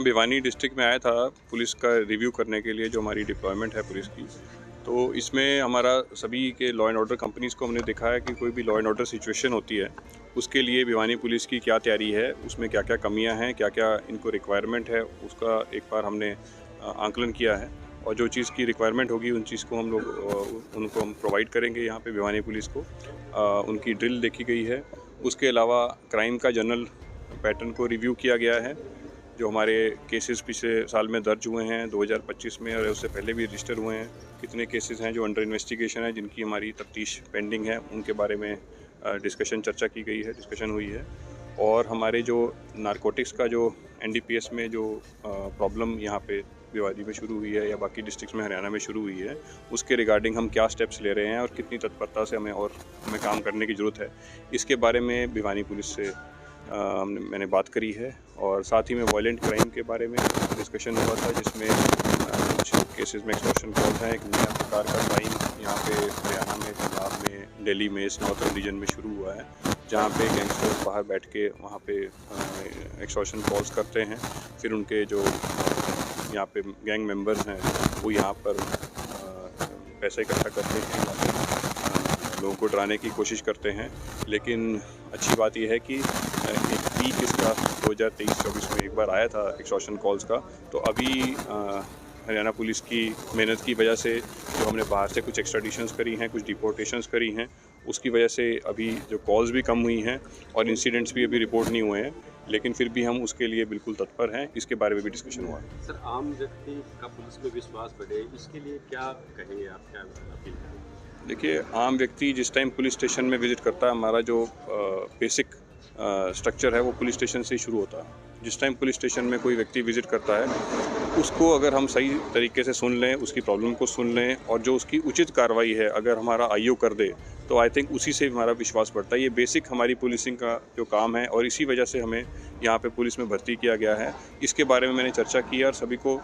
Bhiwani district में आया था पुलिस का रिव्यू करने के लिए, जो हमारी डिप्लॉयमेंट है पुलिस की। तो इसमें हमारा सभी के लॉ एंड ऑर्डर कंपनीज़ को हमने देखा है कि कोई भी लॉ एंड ऑर्डर सिचुएशन होती है, उसके लिए भिवानी पुलिस की क्या तैयारी है, उसमें क्या-क्या कमियां हैं, क्या-क्या इनको रिक्वायरमेंट है, उसका एक बार हमने आंकलन किया है। और जो चीज़ की रिक्वायरमेंट होगी उन चीज़ को हम लोग उनको हम प्रोवाइड करेंगे यहाँ पे भिवानी पुलिस को। उनकी ड्रिल देखी गई है। उसके अलावा क्राइम का जनरल पैटर्न को रिव्यू किया गया है। जो हमारे केसेस पिछले साल में दर्ज हुए हैं 2025 में और उससे पहले भी रजिस्टर हुए हैं, कितने केसेस हैं जो अंडर इन्वेस्टिगेशन है, जिनकी हमारी तफ्तीश पेंडिंग है, उनके बारे में चर्चा की गई है, डिस्कशन हुई है। और हमारे जो नारकोटिक्स का जो एनडीपीएस में जो प्रॉब्लम यहाँ पे भिवानी में शुरू हुई है या बाकी डिस्ट्रिक्ट्स में हरियाणा में शुरू हुई है, उसके रिगार्डिंग हम क्या स्टेप्स ले रहे हैं और कितनी तत्परता से हमें काम करने की ज़रूरत है, इसके बारे में भिवानी पुलिस से मैंने बात करी है। और साथ ही में वायलेंट क्राइम के बारे में डिस्कशन हुआ था, जिसमें कुछ केसेस में एक्सटॉर्शन कॉल्स हैं। एक नया प्रकार का क्राइम यहाँ पे हरियाणा में, पंजाब में, दिल्ली में, इस नॉर्थन रीजन में शुरू हुआ है, जहाँ पे गैंगस्टर्स बाहर बैठ के वहाँ पे एक्सटॉर्शन कॉल्स करते हैं। फिर उनके जो यहाँ पे गैंग मेंबर्स हैं वो यहाँ पर पैसे इकट्ठा करते हैं, लोगों को डराने की कोशिश करते हैं। लेकिन अच्छी बात यह है कि एक पीक इसका 2023-24 में एक बार आया था एक्सटॉर्शन कॉल्स का। तो अभी हरियाणा पुलिस की मेहनत की वजह से जो हमने बाहर से कुछ एक्स्ट्राडिशंस करी हैं, कुछ डिपोर्टेशंस करी हैं, उसकी वजह से अभी जो कॉल्स भी कम हुई हैं और इंसिडेंट्स भी अभी रिपोर्ट नहीं हुए हैं। लेकिन फिर भी हम उसके लिए बिल्कुल तत्पर हैं। इसके बारे में भी डिस्कशन हुआ है। सर, आम व्यक्ति का पुलिस में विश्वास बढ़े, इसके लिए क्या कहेंगे आप, क्या अपील करेंगे? देखिए, आम व्यक्ति जिस टाइम पुलिस स्टेशन में विज़िट करता है, हमारा जो बेसिक स्ट्रक्चर है वो पुलिस स्टेशन से ही शुरू होता है। जिस टाइम पुलिस स्टेशन में कोई व्यक्ति विज़िट करता है, उसको अगर हम सही तरीके से सुन लें, उसकी प्रॉब्लम को सुन लें और जो उसकी उचित कार्रवाई है अगर हमारा आईओ कर दे, तो आई थिंक उसी से हमारा विश्वास बढ़ता है। ये बेसिक हमारी पुलिसिंग का जो काम है और इसी वजह से हमें यहाँ पे पुलिस में भर्ती किया गया है। इसके बारे में मैंने चर्चा की और सभी को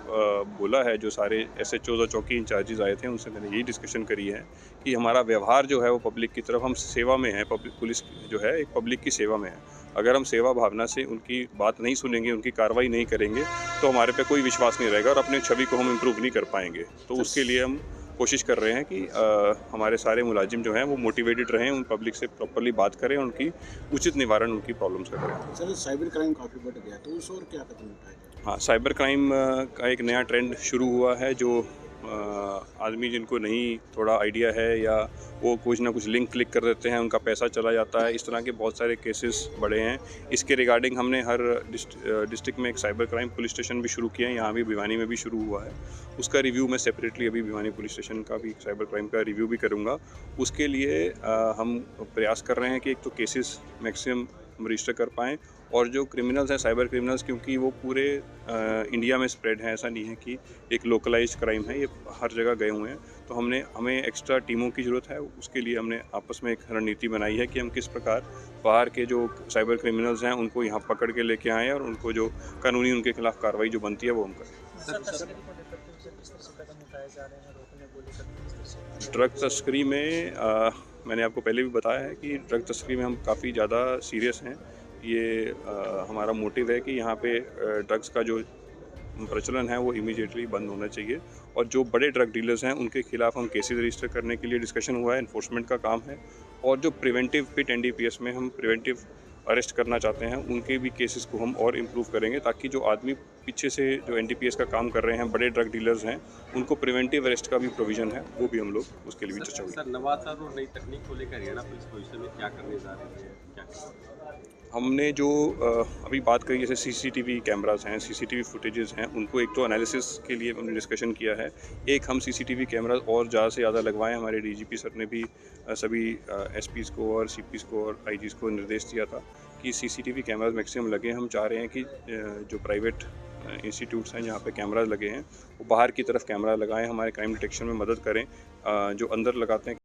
बोला है, जो सारे एसएचओज़ और चौकी इंचार्जेस आए थे उनसे मैंने यही डिस्कशन करी है कि हमारा व्यवहार जो है वो पब्लिक की तरफ, हम सेवा में हैं, पब्लिक पुलिस जो है एक पब्लिक की सेवा में है। अगर हम सेवा भावना से उनकी बात नहीं सुनेंगे, उनकी कार्रवाई नहीं करेंगे, तो हमारे पे कोई विश्वास नहीं रहेगा और अपने छवि को हम इम्प्रूव नहीं कर पाएंगे। तो उसके लिए हम कोशिश कर रहे हैं कि हमारे सारे मुलाजिम जो हैं वो मोटिवेटेड रहें, उन पब्लिक से प्रॉपर्ली बात करें, उनकी उचित निवारण उनकी प्रॉब्लम्स का करें। सर, साइबर क्राइम काफ़ी बढ़ गया, तो उस और क्या कदम उठाए जाए? हाँ, साइबर क्राइम का एक नया ट्रेंड शुरू हुआ है। जो आदमी जिनको नहीं थोड़ा आइडिया है या वो कुछ ना कुछ लिंक क्लिक कर देते हैं, उनका पैसा चला जाता है, इस तरह के बहुत सारे केसेस बढ़े हैं। इसके रिगार्डिंग हमने हर डिस्ट्रिक्ट में एक साइबर क्राइम पुलिस स्टेशन भी शुरू किए हैं। यहाँ भी भिवानी में भी शुरू हुआ है। उसका रिव्यू मैं सेपरेटली अभी भिवानी पुलिस स्टेशन का भी साइबर क्राइम का रिव्यू भी करूँगा। उसके लिए हम प्रयास कर रहे हैं कि एक तो केसेस मैक्सिमम हम रजिस्टर कर पाएँ, और जो क्रिमिनल्स हैं, साइबर क्रिमिनल्स, क्योंकि वो पूरे इंडिया में स्प्रेड हैं, ऐसा नहीं है कि एक लोकलाइज्ड क्राइम है, ये हर जगह गए हुए हैं। तो हमें एक्स्ट्रा टीमों की ज़रूरत है। उसके लिए हमने आपस में एक रणनीति बनाई है कि हम किस प्रकार बाहर के जो साइबर क्रिमिनल्स हैं उनको यहाँ पकड़ के लेके आएँ और उनको जो कानूनी उनके खिलाफ कार्रवाई जो बनती है वो हम करें। ड्रग तस्करी में मैंने आपको पहले भी बताया है कि ड्रग तस्करी में हम काफ़ी ज़्यादा सीरियस हैं। ये हमारा मोटिव है कि यहाँ पे ड्रग्स का जो प्रचलन है वो इमीडिएटली बंद होना चाहिए, और जो बड़े ड्रग डीलर्स हैं उनके खिलाफ हम केसेस रजिस्टर करने के लिए डिस्कशन हुआ है। एनफोर्समेंट का काम है, और जो प्रिवेंटिव पिट एनडीपीएस में हम प्रिवेंटिव अरेस्ट करना चाहते हैं, उनके भी केसेस को हम और इम्प्रूव करेंगे, ताकि जो आदमी पीछे से जो एनडीपीएस का काम कर रहे हैं, बड़े ड्रग डीलर्स हैं, उनको प्रिवेंटिव अरेस्ट का भी प्रोविज़न है, वो भी हम लोग उसके लिए भी चर्चा हुई। सर, नवाचार और नई तकनीक को लेकर हरियाणा पुलिस भविष्य में क्या करने जा रही है, क्या? हमने जो अभी बात करी, जैसे सीसीटीवी कैमरास हैं, सीसीटीवी फुटेजेस हैं, उनको एक तो एनालिसिस के लिए हमने डिस्कशन किया है। एक हम सीसीटीवी कैमरास और ज़्यादा से ज़्यादा लगवाएं। हमारे डीजीपी सर ने भी सभी एसपीज़ को और सीपीज़ को और आईजीज़ को निर्देश दिया था कि सीसीटीवी कैमरास मैक्सिमम लगे। हम चाह रहे हैं कि जो प्राइवेट इंस्टीट्यूट्स हैं जहाँ पे कैमरास लगे हैं, वो बाहर की तरफ कैमरा लगाएं, हमारे क्राइम डिटेक्शन में मदद करें। जो अंदर लगाते हैं